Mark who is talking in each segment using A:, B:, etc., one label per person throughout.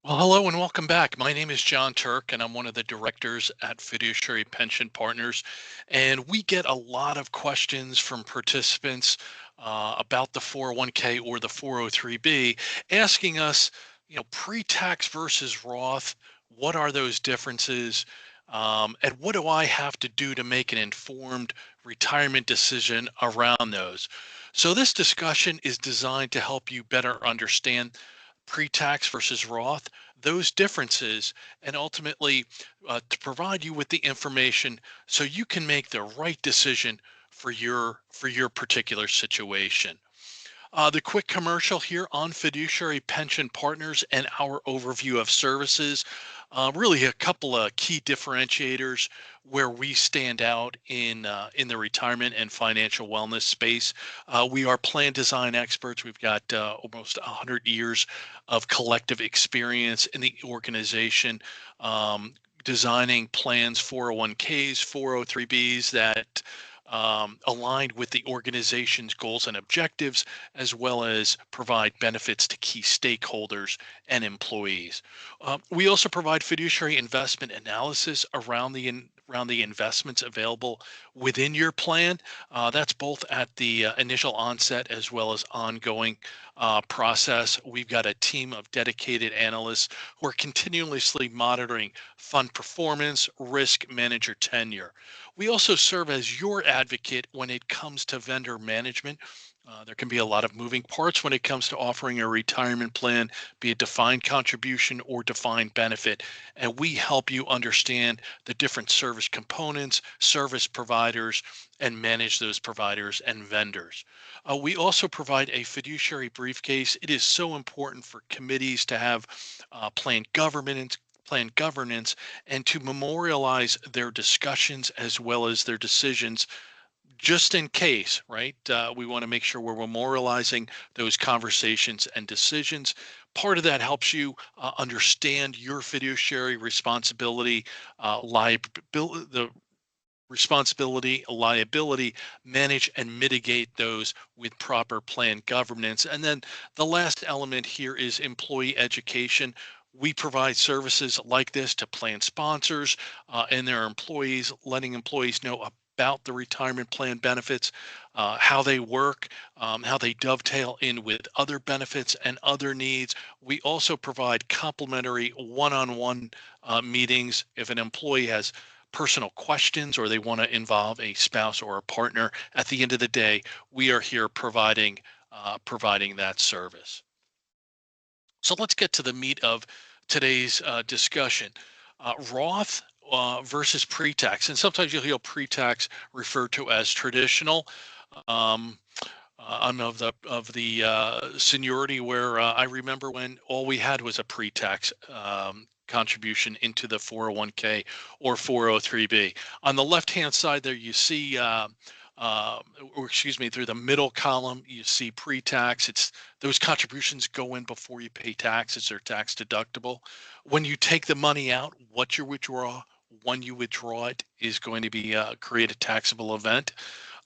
A: Well, hello and welcome back. My name is John Turk, and I'm one of the directors at Fiduciary Pension Partners. And we get a lot of questions from participants about the 401k or the 403b, asking us, pre-tax versus Roth, what are those differences? And what do I have to do to make an informed retirement decision around those? So, this discussion is designed to help you better understand pre-tax versus Roth, those differences, and ultimately to provide you with the information so you can make the right decision for your particular situation. The quick commercial here on Fiduciary Pension Partners and our overview of services. Really, a couple of key differentiators where we stand out in the retirement and financial wellness space. We are plan design experts. We've got almost 100 years of collective experience in the organization. Designing plans 401ks, 403bs that aligned with the organization's goals and objectives, as well as provide benefits to key stakeholders and employees. We also provide fiduciary investment analysis around the investments available within your plan. That's both at the initial onset as well as ongoing process. We've got a team of dedicated analysts who are continuously monitoring fund performance, risk, manager tenure. We also serve as your advocate when it comes to vendor management. There can be a lot of moving parts when it comes to offering a retirement plan, be it defined contribution or defined benefit. And we help you understand the different service components, service providers, and manage those providers and vendors. We also provide a fiduciary briefcase. It is so important for committees to have planned governance and to memorialize their discussions as well as their decisions just in case, right? We want to make sure we're memorializing those conversations and decisions. Part of that helps you understand your fiduciary responsibility, the responsibility, liability, manage and mitigate those with proper plan governance. And then the last element here is employee education. We provide services like this to plan sponsors and their employees, letting employees know about the retirement plan benefits, how they work, how they dovetail in with other benefits and other needs. We also provide complimentary one-on-one meetings if an employee has personal questions or they want to involve a spouse or a partner. At the end of the day, we are here providing that service. So let's get to the meat of today's discussion. Roth versus pre-tax, and sometimes you'll hear pre-tax referred to as traditional. Um, I'm of the seniority where I remember when all we had was a pre-tax contribution into the 401k or 403b. On the left-hand side there, you see, uh, or excuse me, through the middle column, you see pre-tax. It's those contributions go in before you pay taxes. They're tax deductible. When you take the money out, what you withdraw, when you withdraw it, is going to be create a taxable event.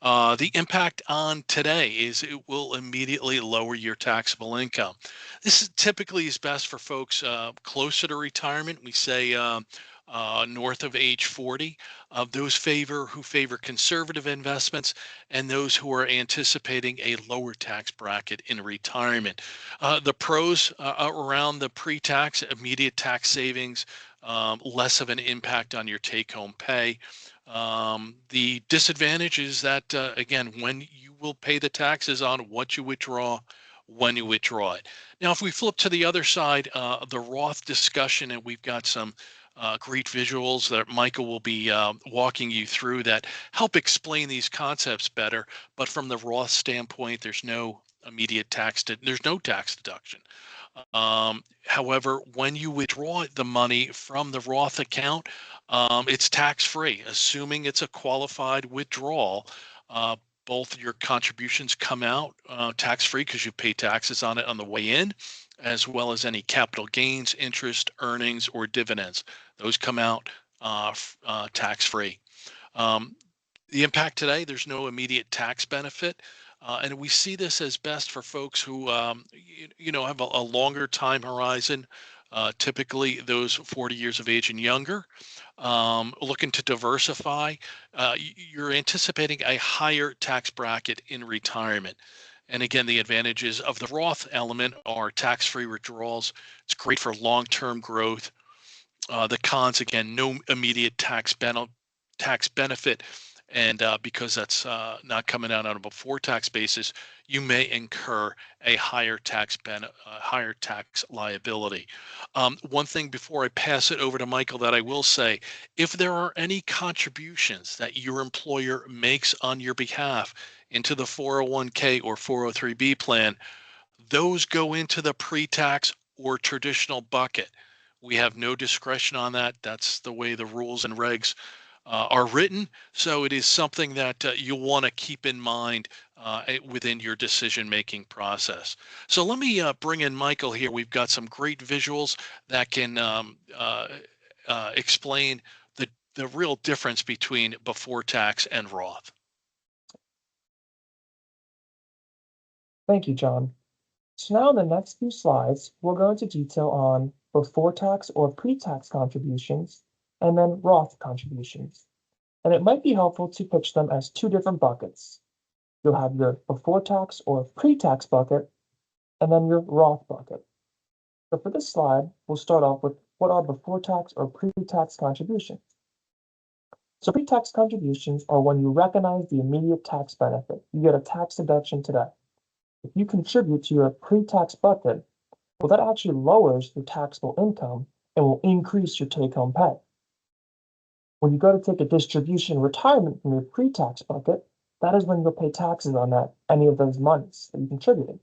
A: The impact on today is it will immediately lower your taxable income. This is typically is best for folks closer to retirement. We say north of age 40. Those who favor conservative investments and those who are anticipating a lower tax bracket in retirement. The pros around the pre-tax, immediate tax savings, less of an impact on your take-home pay. The disadvantage is that, again, when you will pay the taxes on what you withdraw, when you withdraw it. Now, if we flip to the other side, the Roth discussion, and we've got some great visuals that Michael will be walking you through that help explain these concepts better. But from the Roth standpoint, there's no immediate there's no tax deduction. However, when you withdraw the money from the Roth account, it's tax free, assuming it's a qualified withdrawal. Uh, Both your contributions come out tax free because you pay taxes on it on the way in, as well as any capital gains, interest, earnings, or dividends. Those come out tax free. Um, the impact today, there's no immediate tax benefit. And we see this as best for folks who, have a longer time horizon. typically those 40 years of age and younger, looking to diversify. You're anticipating a higher tax bracket in retirement. And again, the advantages of the Roth element are tax-free withdrawals. It's great for long-term growth. The cons, again, no immediate tax benefit, and because that's not coming out on a before tax basis, you may incur a higher tax liability. One thing before I pass it over to Michael that I will say, if there are any contributions that your employer makes on your behalf into the 401k or 403b plan, those go into the pre-tax or traditional bucket. We have no discretion on that. That's the way the rules and regs are written. So it is something that you'll want to keep in mind within your decision-making process. So let me bring in Michael here. We've got some great visuals that can explain the real difference between before tax and Roth.
B: Thank you, John. So now in the next few slides, we'll go into detail on before tax or pre-tax contributions, and then Roth contributions. And it might be helpful to pitch them as two different buckets. You'll have your before tax or pre-tax bucket, and then your Roth bucket. So for this slide, we'll start off with what are before tax or pre-tax contributions. So pre-tax contributions are when you recognize the immediate tax benefit. You get a tax deduction today. If you contribute to your pre-tax bucket, well, that actually lowers your taxable income and will increase your take-home pay. When you go to take a distribution in retirement from your pre-tax bucket, that is when you'll pay taxes on any of those monies that you contributed.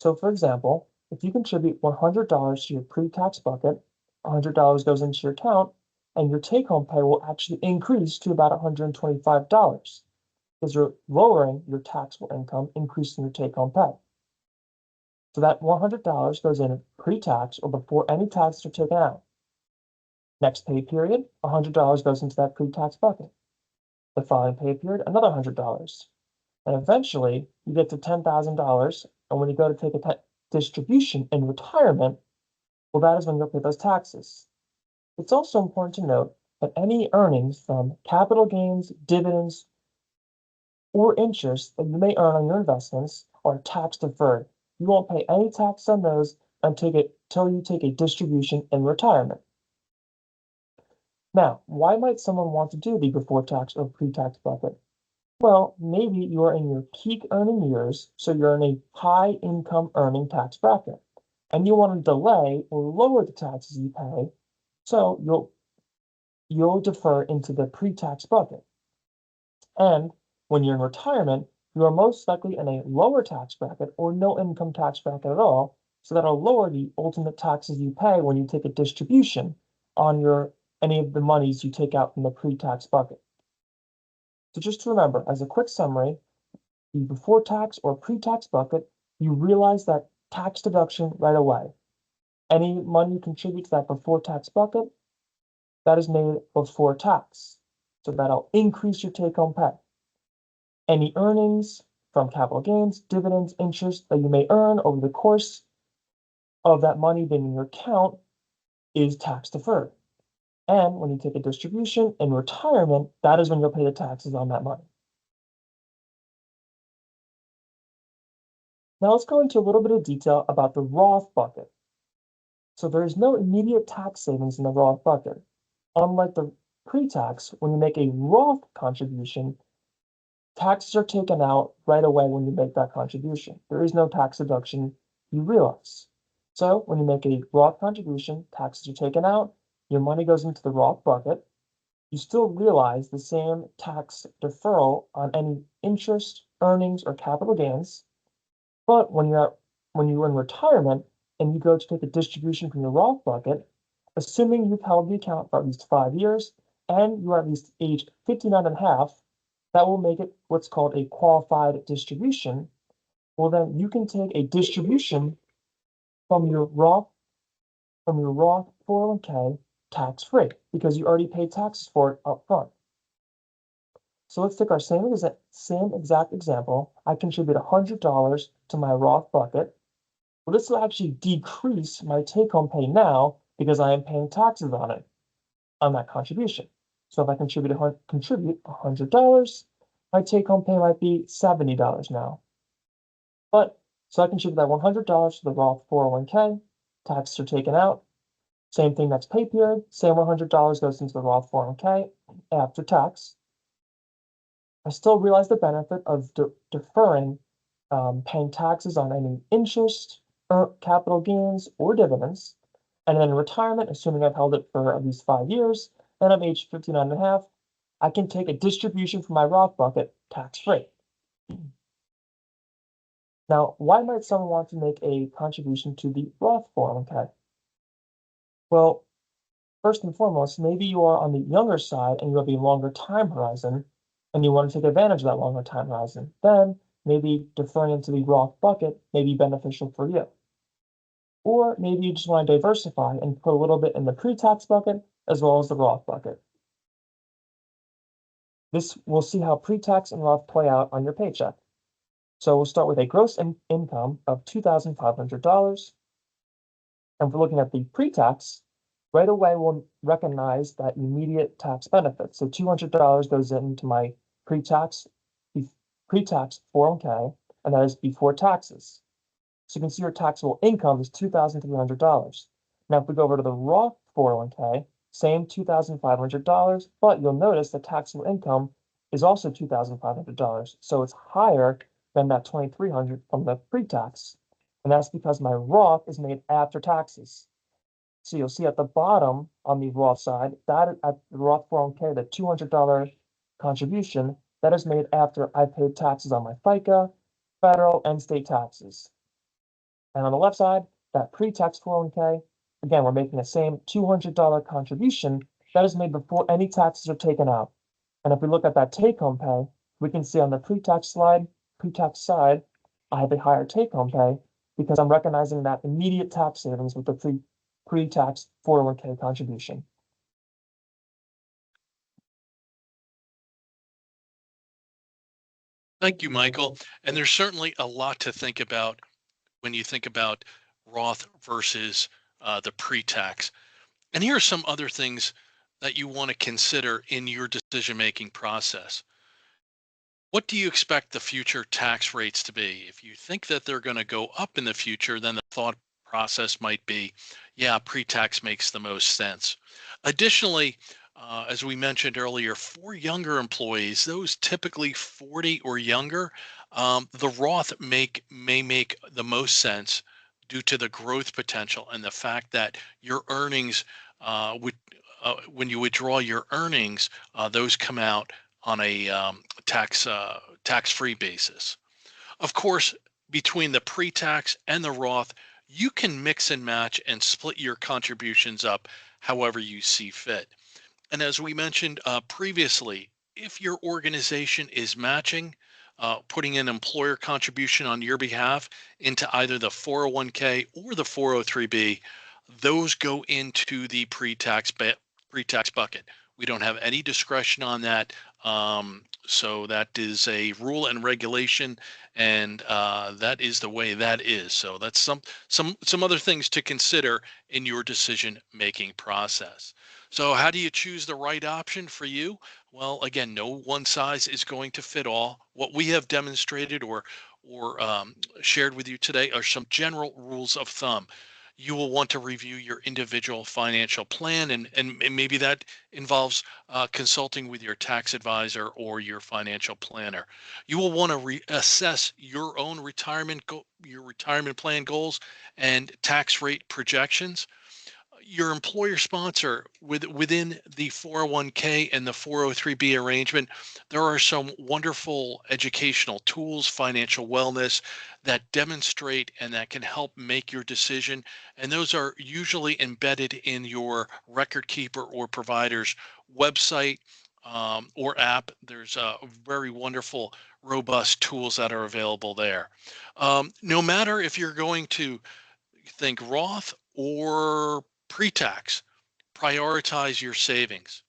B: So for example, if you contribute $100 to your pre-tax bucket, $100 goes into your account, and your take-home pay will actually increase to about $125 because you're lowering your taxable income, increasing your take-home pay. So that $100 goes in pre-tax or before any taxes are taken out. Next pay period, $100 goes into that pre-tax bucket. The following pay period, another $100. And eventually, you get to $10,000, and when you go to take a distribution in retirement, well, that is when you'll pay those taxes. It's also important to note that any earnings from capital gains, dividends, or interest that you may earn on your investments are tax deferred. You won't pay any tax on those until you take a distribution in retirement. Now, why might someone want to do the before tax or pre-tax bucket? Well, maybe you are in your peak earning years, so you're in a high income earning tax bracket, and you want to delay or lower the taxes you pay, so you'll defer into the pre-tax bucket. And when you're in retirement, you are most likely in a lower tax bracket or no income tax bracket at all, so that'll lower the ultimate taxes you pay when you take a distribution on any of the monies you take out from the pre-tax bucket. So just to remember, as a quick summary, the before tax or pre-tax bucket, you realize that tax deduction right away. Any money you contribute to that before tax bucket, that is made before tax. So that'll increase your take-home pay. Any earnings from capital gains, dividends, interest that you may earn over the course of that money being in your account is tax deferred. And when you take a distribution in retirement, that is when you'll pay the taxes on that money. Now let's go into a little bit of detail about the Roth bucket. So there is no immediate tax savings in the Roth bucket. Unlike the pre-tax, when you make a Roth contribution, taxes are taken out right away when you make that contribution. There is no tax deduction, you realize. So when you make a Roth contribution, taxes are taken out, your money goes into the Roth bucket. You still realize the same tax deferral on any interest, earnings, or capital gains. But when you're in retirement and you go to take a distribution from your Roth bucket, assuming you've held the account for at least 5 years and you are at least age 59 and a half, that will make it what's called a qualified distribution. Well, then you can take a distribution from your Roth 401k tax-free because you already paid taxes for it up front. So let's take our same exact example. I contribute $100 to my Roth bucket. Well, this will actually decrease my take-home pay now because I am paying taxes on it, on that contribution. So if I contribute $100, my take-home pay might be $70 now. But so I contribute that $100 to the Roth 401k, taxes are taken out. Same thing next pay period, same $100 goes into the Roth 401k after tax. I still realize the benefit of deferring paying taxes on any interest, or capital gains, or dividends. And then in retirement, assuming I've held it for at least 5 years, and I'm age 59 and a half, I can take a distribution from my Roth bucket tax-free. Now, why might someone want to make a contribution to the Roth 401k? Well, first and foremost, maybe you are on the younger side and you have a longer time horizon and you want to take advantage of that longer time horizon. Then maybe deferring into the Roth bucket may be beneficial for you. Or maybe you just want to diversify and put a little bit in the pre-tax bucket as well as the Roth bucket. This we'll see how pre-tax and Roth play out on your paycheck. So we'll start with a gross income of $2,500. And if we're looking at the pre-tax, right away we'll recognize that immediate tax benefit. So $200 goes into my pre-tax pre-tax 401k, and that is before taxes. So you can see your taxable income is $2,300. Now, if we go over to the Roth 401k, same $2,500, but you'll notice the taxable income is also $2,500. So it's higher than that $2,300 from the pre-tax. And that's because my Roth is made after taxes. So you'll see at the bottom on the Roth side, that at the Roth 401k, the $200 contribution, that is made after I paid taxes on my FICA, federal, and state taxes. And on the left side, that pre-tax 401k, again, we're making the same $200 contribution that is made before any taxes are taken out. And if we look at that take-home pay, we can see on the pre-tax side, I have a higher take-home pay because I'm recognizing that immediate tax savings with the pre-tax 401k contribution.
A: Thank you, Michael. And there's certainly a lot to think about when you think about Roth versus the pre-tax. And here are some other things that you want to consider in your decision-making process. What do you expect the future tax rates to be? If you think that they're going to go up in the future, then the thought process might be, yeah, pre-tax makes the most sense. Additionally, as we mentioned earlier, for younger employees, those typically 40 or younger, the Roth may make the most sense due to the growth potential and the fact that your earnings would when you withdraw your earnings, those come out on a tax-free basis. Of course, between the pre-tax and the Roth, you can mix and match and split your contributions up however you see fit. And as we mentioned previously, if your organization is matching, putting an employer contribution on your behalf into either the 401k or the 403b, those go into the pre-tax bucket. We don't have any discretion on that. So that is a rule and regulation, and that is the way that is. So that's some other things to consider in your decision making process. So how do you choose the right option for you? Well, again, no one size is going to fit all. What we have demonstrated or shared with you today are some general rules of thumb. You will want to review your individual financial plan, and maybe that involves consulting with your tax advisor or your financial planner. You will want to reassess your own your retirement plan goals and tax rate projections. Your employer sponsor within the 401k and the 403b arrangement, there are some wonderful educational tools, financial wellness that demonstrate and that can help make your decision. And those are usually embedded in your record keeper or provider's website or app. There's very wonderful, robust tools that are available there. No matter if you're going to think Roth or pre-tax, prioritize your savings.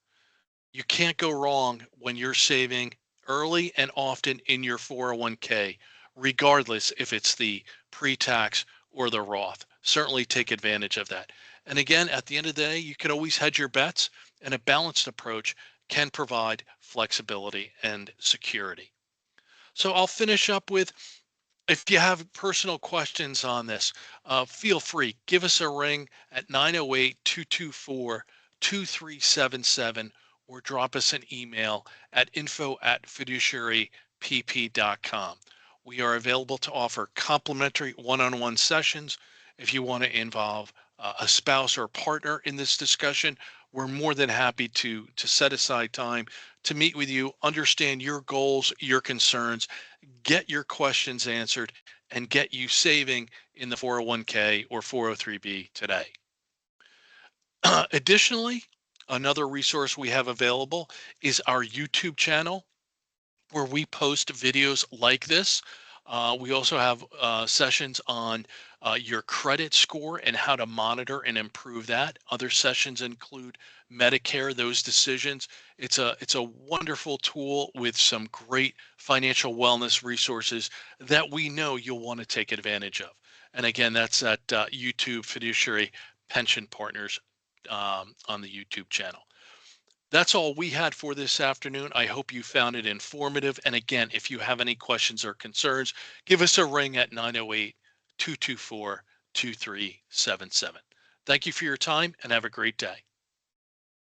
A: You can't go wrong when you're saving early and often in your 401k, regardless if it's the pre-tax or the Roth. Certainly take advantage of that. And again, at the end of the day, you can always hedge your bets, and a balanced approach can provide flexibility and security. So I'll finish up with, if you have personal questions on this, feel free. Give us a ring at 908-224-2377 or drop us an email at info@fiduciarypp.com. We are available to offer complimentary one-on-one sessions. If you want to involve a spouse or partner in this discussion, we're more than happy to set aside time to meet with you, understand your goals, your concerns, get your questions answered, and get you saving in the 401k or 403b today. Additionally, another resource we have available is our YouTube channel, where we post videos like this. We also have sessions on your credit score and how to monitor and improve that. Other sessions include Medicare, those decisions. It's a wonderful tool with some great financial wellness resources that we know you'll want to take advantage of. And again, that's at YouTube Fiduciary Pension Partners on the YouTube channel. That's all we had for this afternoon. I hope you found it informative. And again, if you have any questions or concerns, give us a ring at 908-224-2377. Thank you for your time and have a great day.